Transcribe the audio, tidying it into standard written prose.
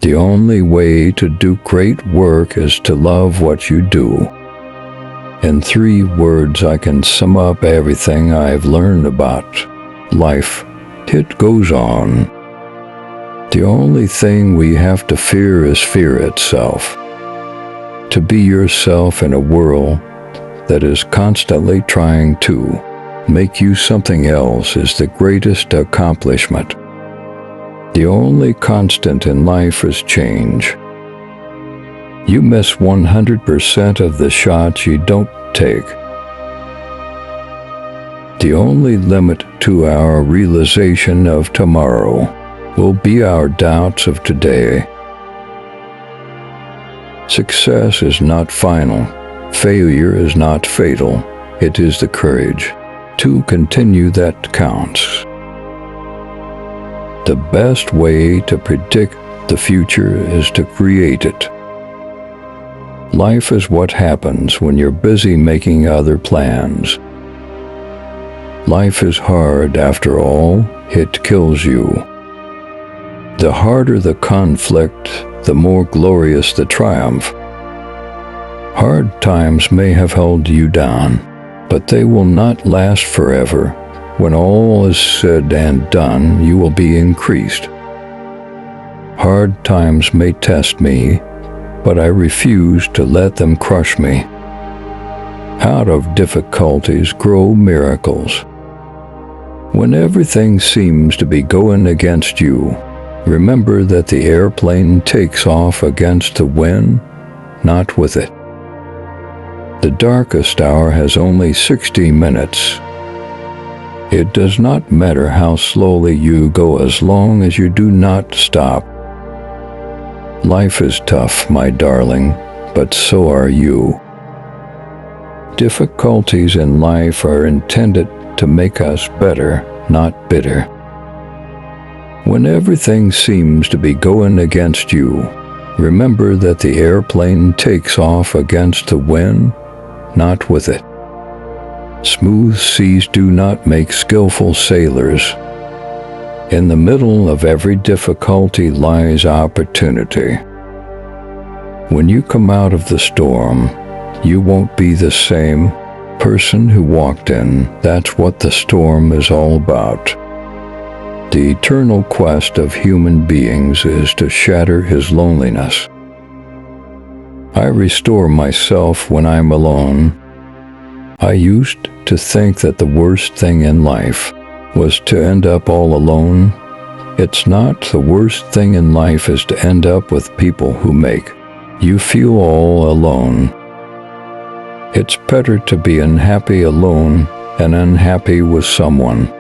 The only way to do great work is to love what you do. In 3 words, I can sum up everything I've learned about life. It goes on. The only thing we have to fear is fear itself. To be yourself in a world that is constantly trying to make you something else is the greatest accomplishment. The only constant in life is change. You miss 100% of the shots you don't take. The only limit to our realization of tomorrow will be our doubts of today. Success is not final. Failure is not fatal. It is the courage to continue that counts. The best way to predict the future is to create it. Life is what happens when you're busy making other plans. Life is hard after all. It kills you. The harder the conflict, the more glorious the triumph. Hard times may have held you down, but they will not last forever. When all is said and done, you will be increased. Hard times may test me, but I refuse to let them crush me. Out of difficulties grow miracles. When everything seems to be going against you, remember that the airplane takes off against the wind, not with it. The darkest hour has only 60 minutes. It does not matter how slowly you go as long as you do not stop. Life is tough, my darling, but so are you. Difficulties in life are intended to make us better, not bitter. When everything seems to be going against you, remember that the airplane takes off against the wind, not with it. Smooth seas do not make skillful sailors. In the middle of every difficulty lies opportunity. When you come out of the storm, you won't be the same person who walked in. That's what the storm is all about. The eternal quest of human beings is to shatter his loneliness. I restore myself when I'm alone. I used to think that the worst thing in life was to end up all alone. It's not. The worst thing in life is to end up with people who make you feel all alone. It's better to be unhappy alone than unhappy with someone.